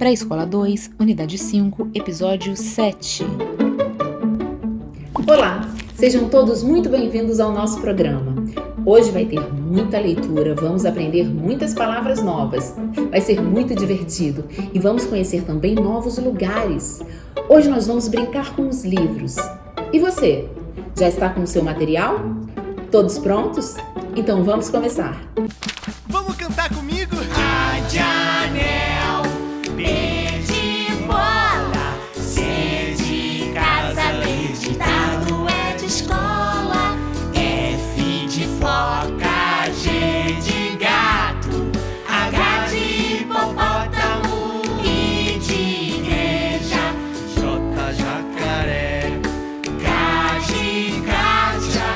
Pré-Escola 2, Unidade 5, Episódio 7. Olá, sejam todos muito bem-vindos ao nosso programa. Hoje vai ter muita leitura, vamos aprender muitas palavras novas. Vai ser muito divertido e vamos conhecer também novos lugares. Hoje nós vamos brincar com os livros. E você, já está com o seu material? Todos prontos? Então vamos começar. Vamos cantar comigo? A de anel, B de bola, C de casa, D de dado, E de escola, F de foca, G de gato, H de hipopótamo, I de igreja, J, jacaré. K de caixa,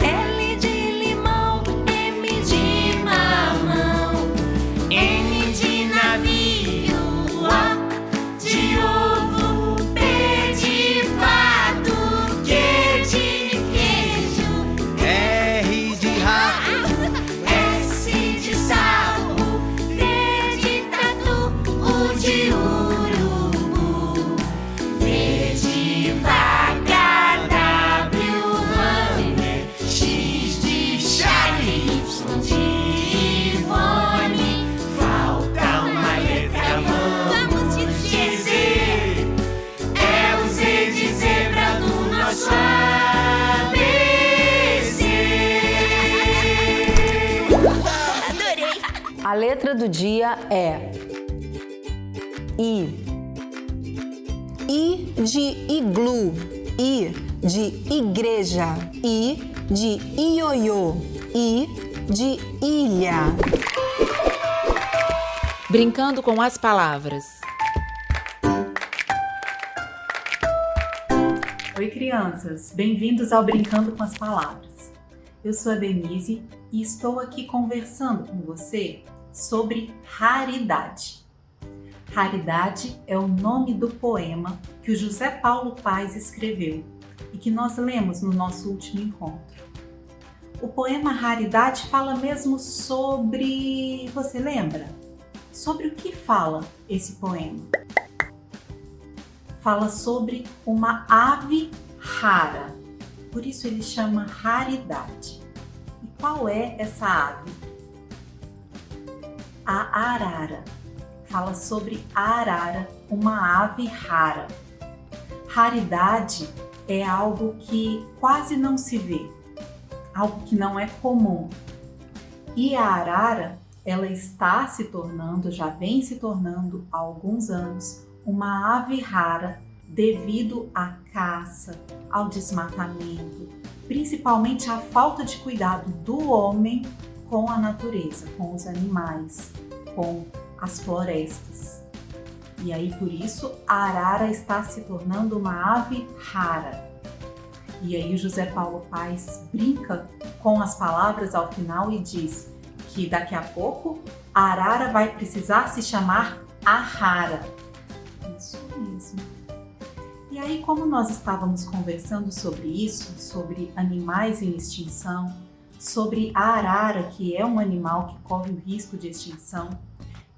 L de limão, M de mamão, N de navio, O de ovo, P de pato, Q de queijo, R de rato. S de sapo, T de tatu, U de urubu, V de vaca, W hammer, X de Charlie, Y de Ivone. Falta uma letra, vamos dizer. É o Z de zebra do nosso ABC. Adorei! A letra do dia é I. I de iglu, I de igreja, I de ioiô, I de ilha. Brincando com as palavras. Oi, crianças! Bem-vindos ao Brincando com as Palavras. Eu sou a Denise e estou aqui conversando com você sobre raridade. Raridade é o nome do poema que o José Paulo Paes escreveu e que nós lemos no nosso último encontro. O poema Raridade fala mesmo sobre... Você lembra? Sobre o que fala esse poema? Fala sobre uma ave rara, por isso ele chama raridade. E qual é essa ave? A arara. Fala sobre a arara, uma ave rara. Raridade é algo que quase não se vê, algo que não é comum. E a arara, ela está se tornando, já vem se tornando há alguns anos, uma ave rara devido à caça, ao desmatamento, principalmente à falta de cuidado do homem com a natureza, com os animais, com as florestas. E aí, por isso, a arara está se tornando uma ave rara. E aí o José Paulo Paes brinca com as palavras ao final e diz que daqui a pouco a arara vai precisar se chamar arrara. Isso mesmo. E aí, como nós estávamos conversando sobre isso, sobre animais em extinção, sobre a arara, que é um animal que corre o risco de extinção,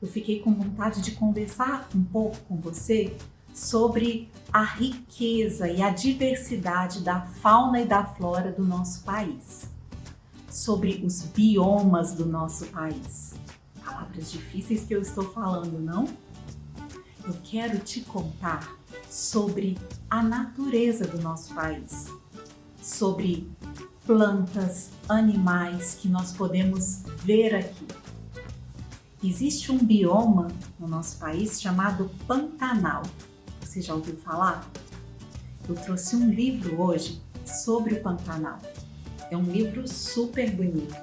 eu fiquei com vontade de conversar um pouco com você sobre a riqueza e a diversidade da fauna e da flora do nosso país, sobre os biomas do nosso país. Palavras difíceis que eu estou falando, não? Eu quero te contar sobre a natureza do nosso país, sobre plantas, animais que nós podemos ver aqui. Existe um bioma no nosso país chamado Pantanal. Você já ouviu falar? Eu trouxe um livro hoje sobre o Pantanal. É um livro super bonito,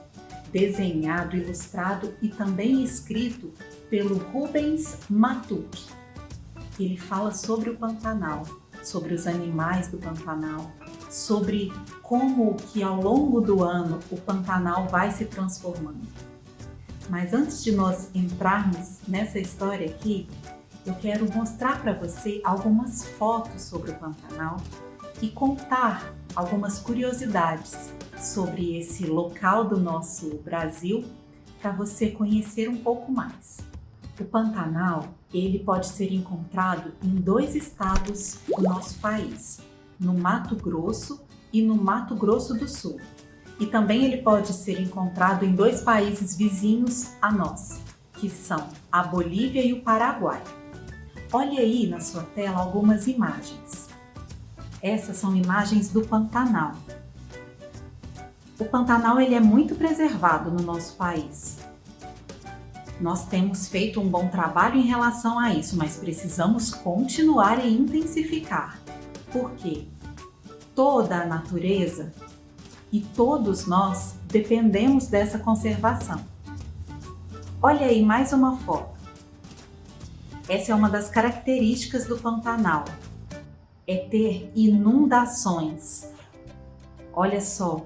desenhado, ilustrado e também escrito pelo Rubens Matuque. Ele fala sobre o Pantanal, sobre os animais do Pantanal, sobre como que ao longo do ano o Pantanal vai se transformando. Mas antes de nós entrarmos nessa história aqui, eu quero mostrar para você algumas fotos sobre o Pantanal e contar algumas curiosidades sobre esse local do nosso Brasil para você conhecer um pouco mais. O Pantanal, ele pode ser encontrado em 2 estados do nosso país, no Mato Grosso e no Mato Grosso do Sul. E também ele pode ser encontrado em 2 países vizinhos a nós, que são a Bolívia e o Paraguai. Olhe aí na sua tela algumas imagens. Essas são imagens do Pantanal. O Pantanal ele é muito preservado no nosso país. Nós temos feito um bom trabalho em relação a isso, mas precisamos continuar e intensificar. Por quê? Toda a natureza e todos nós dependemos dessa conservação. Olha aí mais uma foto. Essa é uma das características do Pantanal, é ter inundações. Olha só,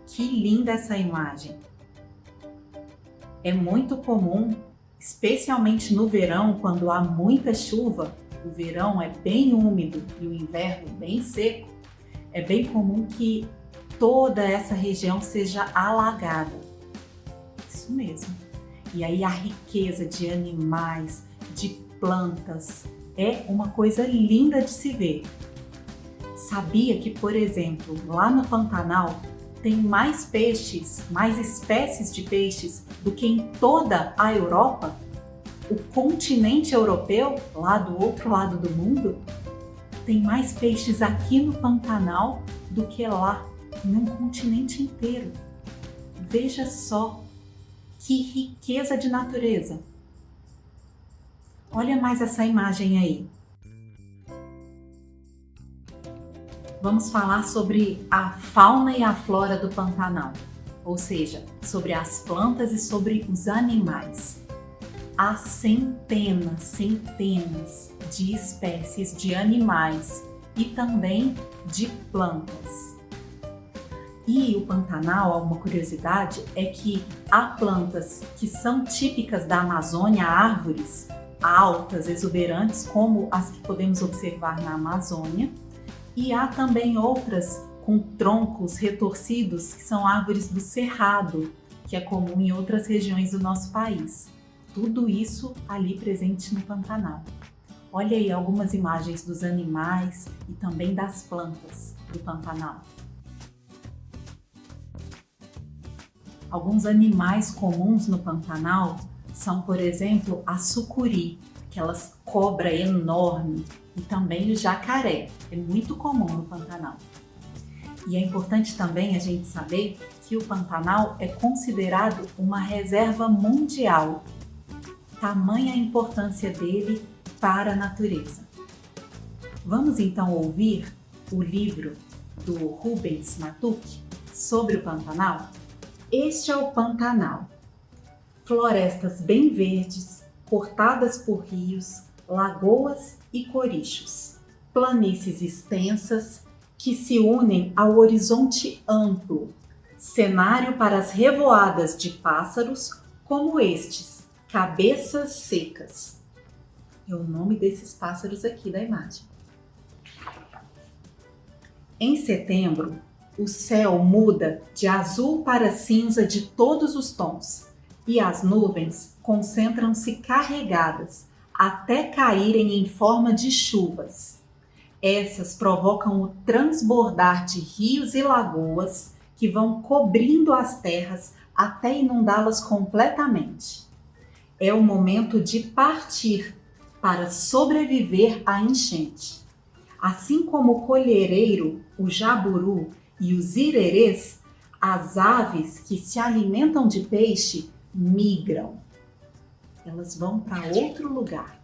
que linda essa imagem. É muito comum, especialmente no verão, quando há muita chuva, o verão é bem úmido e o inverno bem seco, é bem comum que toda essa região seja alagada. Isso mesmo. E aí a riqueza de animais, de plantas, é uma coisa linda de se ver. Sabia que, por exemplo, lá no Pantanal tem mais peixes, mais espécies de peixes do que em toda a Europa? O continente europeu, lá do outro lado do mundo, tem mais peixes aqui no Pantanal do que lá, num continente inteiro. Veja só que riqueza de natureza. Olha mais essa imagem aí. Vamos falar sobre a fauna e a flora do Pantanal, ou seja, sobre as plantas e sobre os animais. Há centenas de espécies de animais e também de plantas. E o Pantanal, uma curiosidade, é que há plantas que são típicas da Amazônia, árvores altas, exuberantes, como as que podemos observar na Amazônia, e há também outras com troncos retorcidos, que são árvores do cerrado, que é comum em outras regiões do nosso país. Tudo isso ali presente no Pantanal. Olha aí algumas imagens dos animais e também das plantas do Pantanal. Alguns animais comuns no Pantanal são, por exemplo, a sucuri, aquelas cobra enorme, e também o jacaré, é muito comum no Pantanal. E é importante também a gente saber que o Pantanal é considerado uma reserva mundial. Tamanha a importância dele para a natureza. Vamos então ouvir o livro do Rubens Matuque sobre o Pantanal? Este é o Pantanal. Florestas bem verdes, cortadas por rios, lagoas e corichos. Planícies extensas que se unem ao horizonte amplo. Cenário para as revoadas de pássaros como estes, cabeças secas. É o nome desses pássaros aqui da imagem. Em setembro, o céu muda de azul para cinza de todos os tons e as nuvens concentram-se carregadas até caírem em forma de chuvas. Essas provocam o transbordar de rios e lagoas que vão cobrindo as terras até inundá-las completamente. É o momento de partir para sobreviver à enchente. Assim como o colhereiro, o jaburu e os irerês, as aves que se alimentam de peixe migram. Elas vão para outro lugar.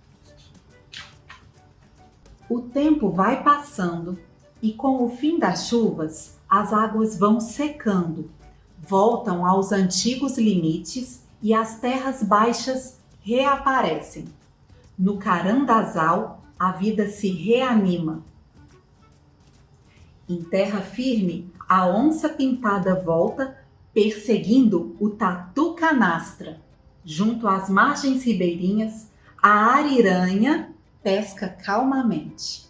O tempo vai passando e com o fim das chuvas, as águas vão secando, voltam aos antigos limites e as terras baixas reaparecem. No Carandazal, a vida se reanima. Em terra firme, a onça-pintada volta, perseguindo o tatu-canastra. Junto às margens ribeirinhas, a ariranha pesca calmamente.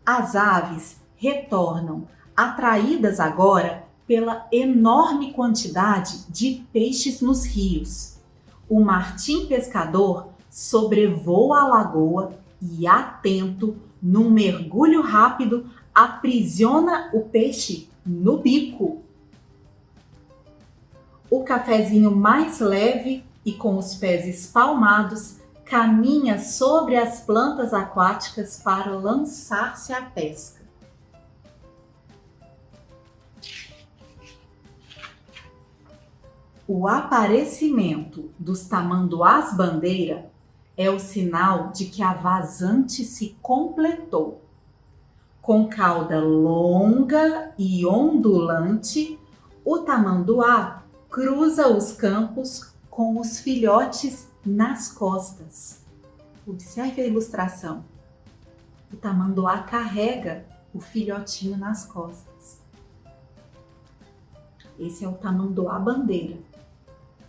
As aves retornam, atraídas agora pela enorme quantidade de peixes nos rios. o martim pescador sobrevoa a lagoa e, atento, num mergulho rápido, aprisiona o peixe no bico. O cafezinho mais leve e com os pés espalmados caminha sobre as plantas aquáticas para lançar-se à pesca. O aparecimento dos tamanduás bandeira é o sinal de que a vazante se completou. Com cauda longa e ondulante, o tamanduá cruza os campos com os filhotes nas costas. Observe a ilustração. O tamanduá carrega o filhotinho nas costas. Esse é o tamanduá bandeira.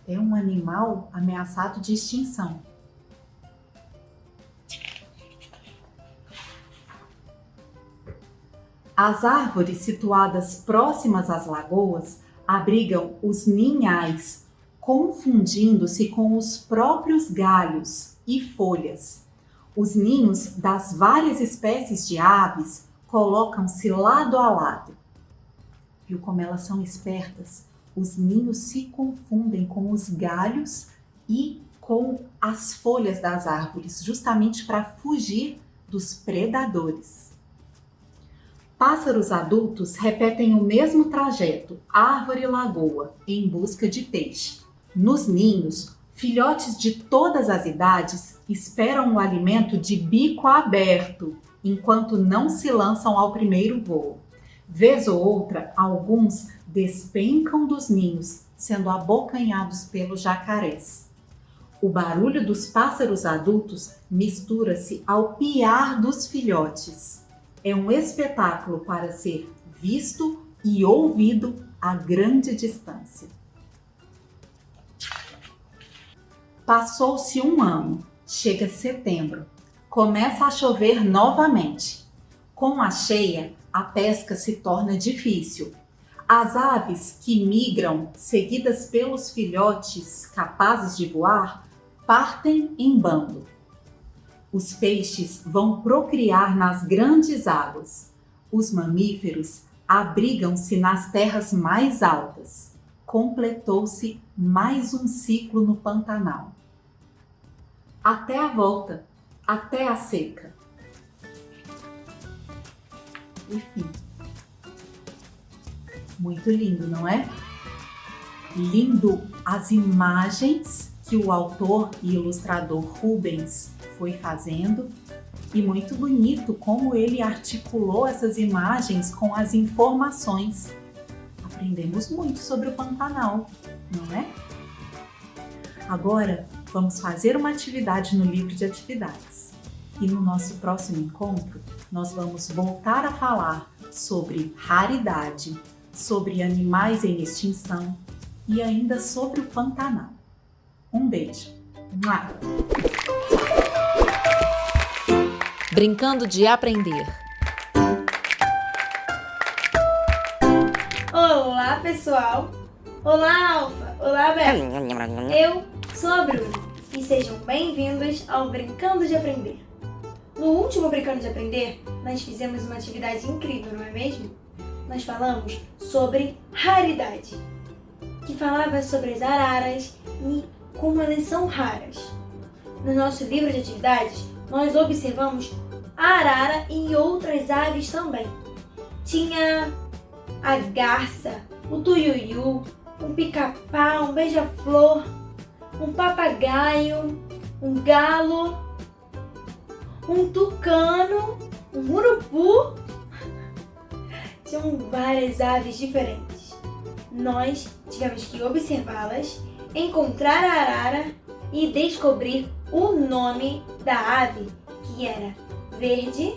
É um animal ameaçado de extinção. As árvores situadas próximas às lagoas abrigam os ninhais, confundindo-se com os próprios galhos e folhas. Os ninhos das várias espécies de aves colocam-se lado a lado. Viu como elas são espertas? Os ninhos se confundem com os galhos e com as folhas das árvores, justamente para fugir dos predadores. Pássaros adultos repetem o mesmo trajeto, árvore-lagoa, em busca de peixe. Nos ninhos, filhotes de todas as idades esperam o alimento de bico aberto, enquanto não se lançam ao primeiro voo. Vez ou outra, alguns despencam dos ninhos, sendo abocanhados pelos jacarés. O barulho dos pássaros adultos mistura-se ao piar dos filhotes. É um espetáculo para ser visto e ouvido a grande distância. Passou-se um ano, chega setembro, começa a chover novamente. Com a cheia, a pesca se torna difícil. As aves que migram, seguidas pelos filhotes capazes de voar, partem em bando. Os peixes vão procriar nas grandes águas. Os mamíferos abrigam-se nas terras mais altas. Completou-se mais um ciclo no Pantanal. Até a volta, até a seca. Enfim. Muito lindo, não é? Lindo as imagens que o autor e ilustrador Rubens foi fazendo e muito bonito como ele articulou essas imagens com as informações. Aprendemos muito sobre o Pantanal, não é? Agora vamos fazer uma atividade no livro de atividades e no nosso próximo encontro nós vamos voltar a falar sobre raridade, sobre animais em extinção e ainda sobre o Pantanal. Um beijo! Mua! Brincando de aprender. Olá, pessoal! Olá, Alfa! Olá, Bela! Eu sou a Bruna e sejam bem-vindos ao Brincando de Aprender. No último Brincando de Aprender, nós fizemos uma atividade incrível, não é mesmo? Nós falamos sobre raridade, que falava sobre as araras e como elas são raras. No nosso livro de atividades, nós observamos a arara e outras aves também. Tinha a garça, o tuiuiu, um pica-pau, um beija-flor, um papagaio, um galo, um tucano, um urubu. Tinham várias aves diferentes. Nós tivemos que observá-las, encontrar a arara e descobrir o nome da ave, que era verde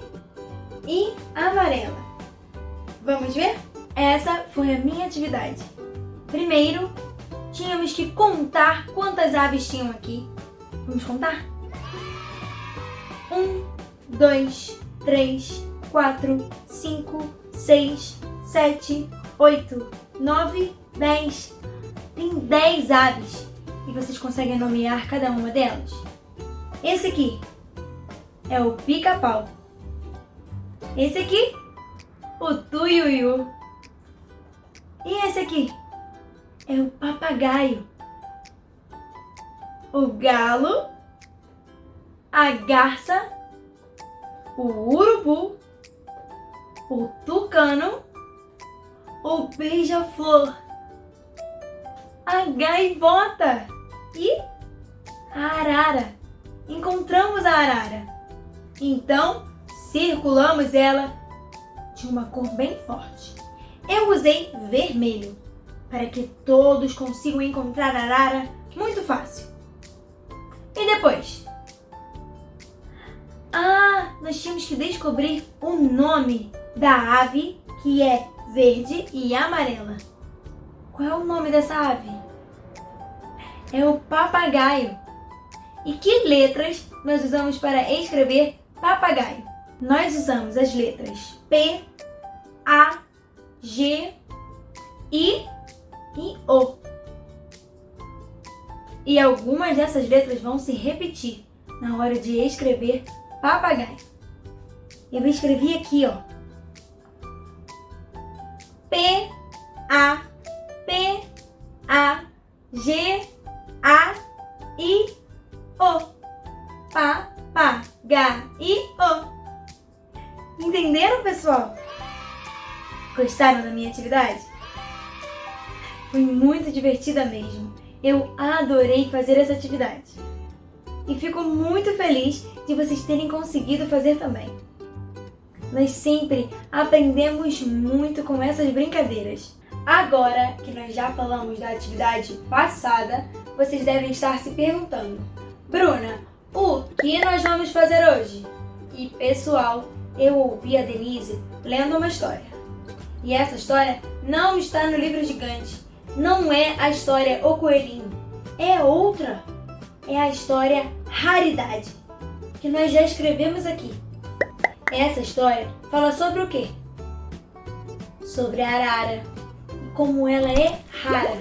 e amarela. Vamos ver? Essa foi a minha atividade. Primeiro, tínhamos que contar quantas aves tinham aqui. Vamos contar? 1, 2, 3, 4, 5, 6, 7, 8, 9, 10. Tem 10 aves. E vocês conseguem nomear cada uma delas? Esse aqui é o pica-pau. Esse aqui, o tuiuiu. E esse aqui é o papagaio. O galo, a garça, o urubu, o tucano, o beija-flor, a gaivota e a arara. Encontramos a arara. Então, circulamos ela de uma cor bem forte. Eu usei vermelho para que todos consigam encontrar a arara muito fácil. E depois? Nós tínhamos que descobrir o nome da ave que é verde e amarela. Qual é o nome dessa ave? É o papagaio. E que letras nós usamos para escrever papagaio? Nós usamos as letras P, A, G, I e O. E algumas dessas letras vão se repetir na hora de escrever papagaio. Eu escrevi aqui, ó. P, A, P, A, G, A, I, O. Papagaio. Entenderam, pessoal? Gostaram da minha atividade? Foi muito divertida mesmo. Eu adorei fazer essa atividade. E fico muito feliz de vocês terem conseguido fazer também. Nós sempre aprendemos muito com essas brincadeiras. Agora que nós já falamos da atividade passada, vocês devem estar se perguntando: Bruna, o que nós vamos fazer hoje? E pessoal, eu ouvi a Denise lendo uma história. E essa história não está no livro gigante. Não é a história O Coelhinho. É outra. É a história Raridade, que nós já escrevemos aqui. Essa história fala sobre o quê? Sobre a arara. E como ela é rara.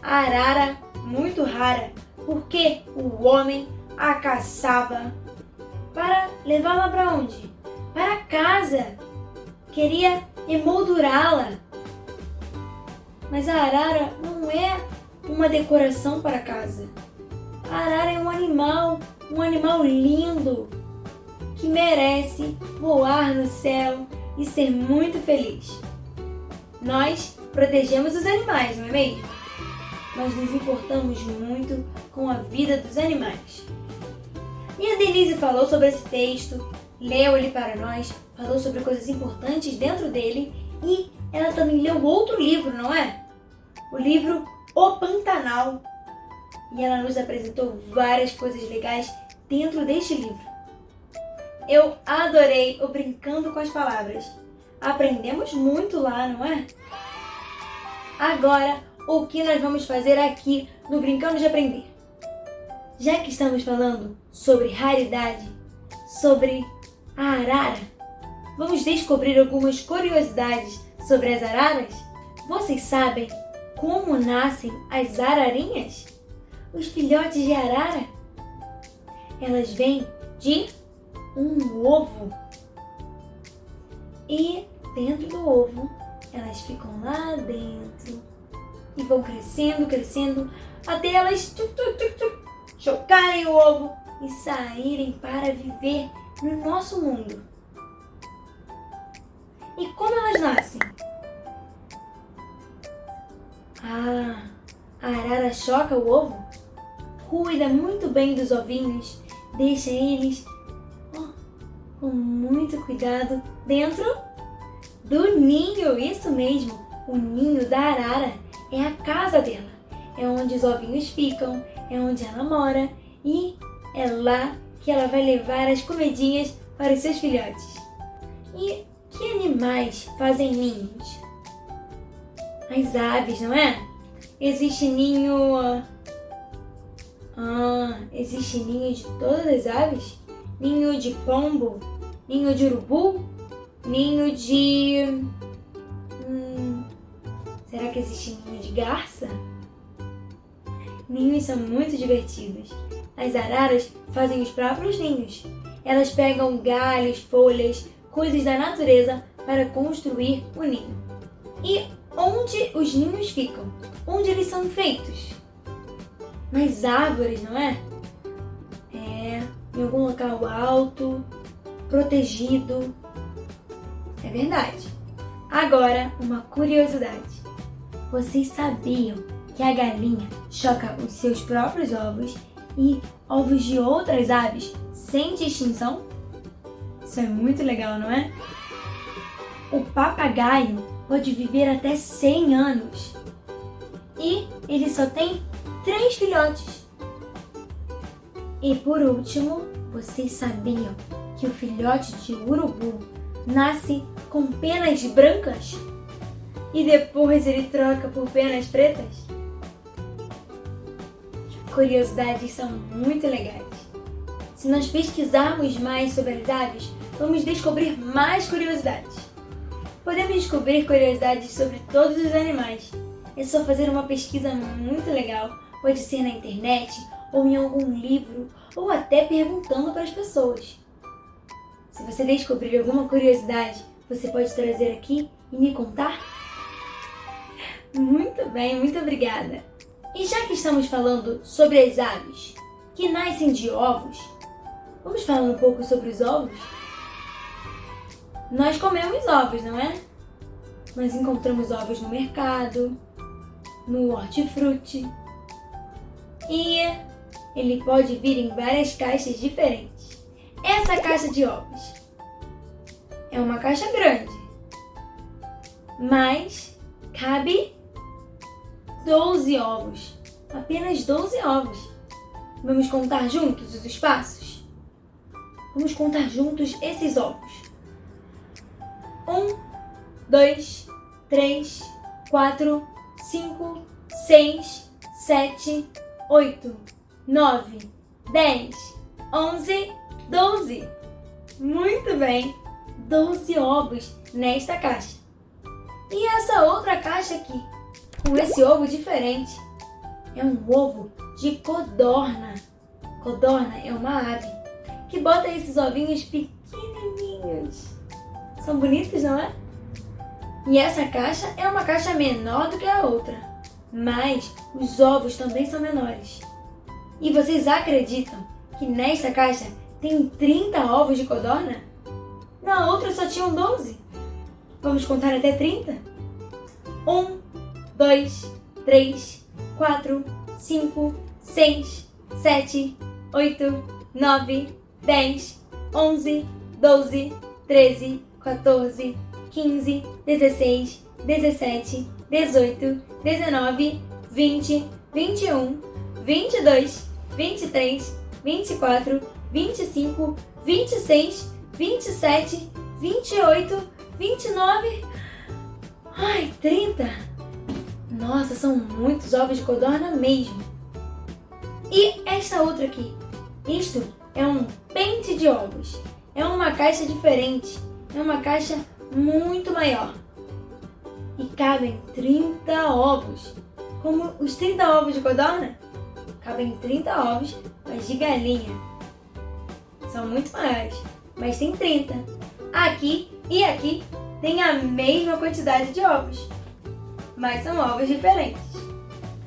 A arara, muito rara, porque o homem a caçava para levá-la para onde? Para casa. Queria emoldurá-la. Mas a arara não é uma decoração para casa. A arara é um animal lindo, que merece voar no céu e ser muito feliz. Nós protegemos os animais, não é mesmo? Nós nos importamos muito com a vida dos animais. E a Denise falou sobre esse texto, leu ele para nós, falou sobre coisas importantes dentro dele e ela também leu outro livro, não é? O livro O Pantanal. E ela nos apresentou várias coisas legais dentro deste livro. Eu adorei o Brincando com as Palavras. Aprendemos muito lá, não é? Agora, o que nós vamos fazer aqui no Brincando de Aprender? Já que estamos falando sobre raridade, sobre a arara, vamos descobrir algumas curiosidades sobre as araras? Vocês sabem como nascem as ararinhas? Os filhotes de arara? Elas vêm de um ovo. E dentro do ovo, elas ficam lá dentro e vão crescendo, até elas chocarem o ovo e saírem para viver no nosso mundo. E como elas nascem? A arara choca o ovo, cuida muito bem dos ovinhos, deixa eles com muito cuidado dentro do ninho. Isso mesmo, o ninho da arara é a casa dela, é onde os ovinhos ficam, é onde ela mora e é lá que ela vai levar as comidinhas para os seus filhotes. E que animais fazem ninhos? As aves, não é? Existe ninho... existe ninho de todas as aves? Ninho de pombo? Ninho de urubu? Ninho de... será que existe ninho de garça? Ninhos são muito divertidos. As araras fazem os próprios ninhos. Elas pegam galhos, folhas, coisas da natureza para construir o ninho. E onde os ninhos ficam? Onde eles são feitos? Nas árvores, não é? Em algum local alto, protegido. É verdade. Agora, uma curiosidade. Vocês sabiam que a galinha choca os seus próprios ovos e ovos de outras aves sem distinção? Isso é muito legal, não é? O papagaio pode viver até 100 anos e ele só tem 3 filhotes. E por último, vocês sabiam que o filhote de urubu nasce com penas brancas e depois ele troca por penas pretas? Curiosidades são muito legais. Se nós pesquisarmos mais sobre as aves, vamos descobrir mais curiosidades. Podemos descobrir curiosidades sobre todos os animais. É só fazer uma pesquisa muito legal, pode ser na internet, ou em algum livro, ou até perguntando para as pessoas. Se você descobrir alguma curiosidade, você pode trazer aqui e me contar? Muito bem, muito obrigada! E já que estamos falando sobre as aves que nascem de ovos, vamos falar um pouco sobre os ovos? Nós comemos ovos, não é? Nós encontramos ovos no mercado, no hortifruti. E ele pode vir em várias caixas diferentes. Essa caixa de ovos é uma caixa grande, mas cabe 12 ovos. Apenas 12 ovos. Vamos contar juntos os espaços? Vamos contar juntos esses ovos. 1, 2, 3, 4, 5, 6, 7, 8, 9, 10, 11, 12. Muito bem! 12 ovos nesta caixa. E essa outra caixa aqui, com esse ovo diferente, é um ovo de codorna. Codorna é uma ave que bota esses ovinhos pequenininhos. São bonitos, não é? E essa caixa é uma caixa menor do que a outra, mas os ovos também são menores. E vocês acreditam que nesta caixa tem 30 ovos de codorna? Na outra só tinham 12. Vamos contar até 30? 1, 2, 3, 4, 5, 6, 7, 8, 9, 10, 11, 12, 13, 14, 15, 16, 17, 18, 19, 20, 21, 22, 23, 24, 25, 26, 27, 28, 29... Ai, 30! Nossa, são muitos ovos de codorna mesmo. E esta outra aqui? Isto é um pente de ovos. É uma caixa diferente. É uma caixa muito maior. E cabem 30 ovos. Como os 30 ovos de codorna? Cabem 30 ovos, mas de galinha. São muito maiores, mas tem 30. Aqui e aqui tem a mesma quantidade de ovos, mas são ovos diferentes.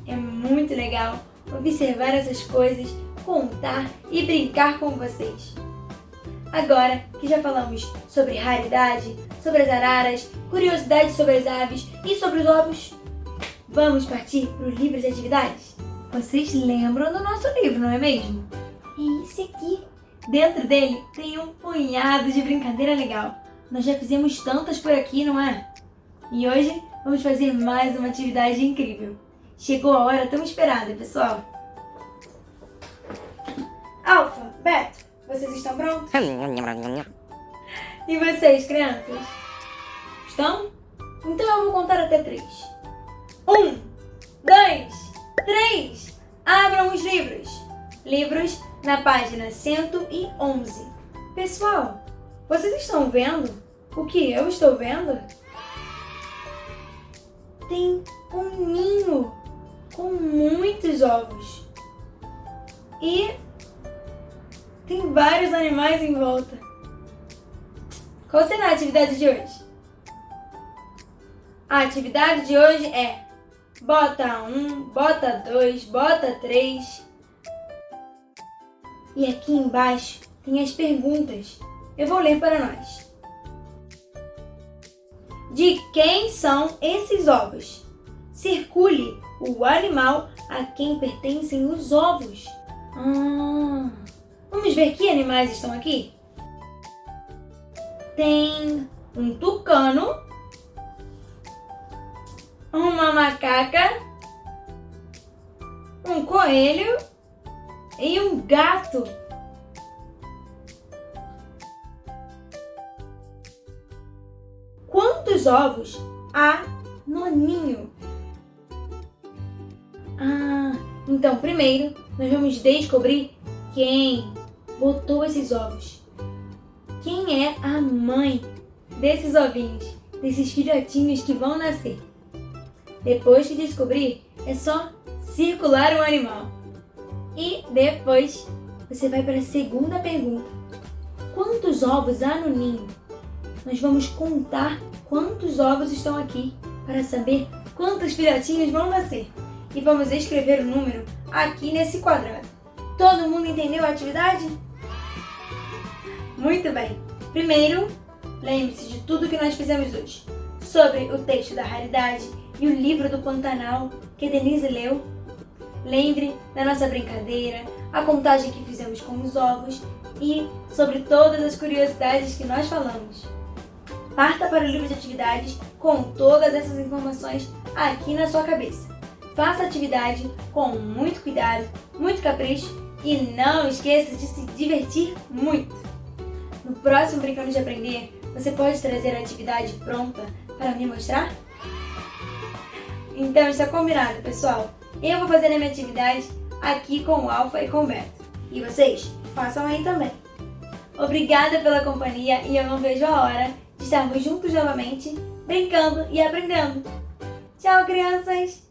É muito legal observar essas coisas, contar e brincar com vocês. Agora que já falamos sobre raridade, sobre as araras, curiosidades sobre as aves e sobre os ovos, vamos partir para o livro de atividades? Vocês lembram do nosso livro, não é mesmo? É esse aqui. Dentro dele tem um punhado de brincadeira legal. Nós já fizemos tantas por aqui, não é? E hoje vamos fazer mais uma atividade incrível. Chegou a hora tão esperada, pessoal. Alfa, Beto, vocês estão prontos? E vocês, crianças? Estão? Então eu vou contar até 3. 1, 2, 3. Abram os livros. Livros na página 111. Pessoal, vocês estão vendo o que eu estou vendo? Tem um ninho com muitos muitos ovos. E tem vários animais em volta. Qual será a atividade de hoje? A atividade de hoje é bota 1, bota 2, bota 3. E aqui embaixo tem as perguntas. Eu vou ler para nós. De quem são esses ovos? Circule o animal a quem pertencem os ovos. Vamos ver que animais estão aqui? Tem um tucano, uma macaca, um coelho e um gato. Quantos ovos há no ninho? Então primeiro nós vamos descobrir quem botou esses ovos. Quem é a mãe desses ovinhos, desses filhotinhos que vão nascer? Depois que descobrir, é só circular o animal. E depois você vai para a segunda pergunta. Quantos ovos há no ninho? Nós vamos contar quantos ovos estão aqui para saber quantos filhotinhos vão nascer. E vamos escrever o número aqui nesse quadrado. Todo mundo entendeu a atividade? Muito bem. Primeiro, lembre-se de tudo que nós fizemos hoje. Sobre o texto da raridade e o livro do Pantanal que Denise leu. Lembre da nossa brincadeira, a contagem que fizemos com os ovos e sobre todas as curiosidades que nós falamos. Parta para o livro de atividades com todas essas informações aqui na sua cabeça. Faça a atividade com muito cuidado, muito capricho e não esqueça de se divertir muito. No próximo Brincando de Aprender, você pode trazer a atividade pronta para me mostrar? Então está combinado, pessoal. Eu vou fazer a minha atividade aqui com o Alfa e com o Beto. E vocês, façam aí também. Obrigada pela companhia e eu não vejo a hora de estarmos juntos novamente, brincando e aprendendo. Tchau, crianças!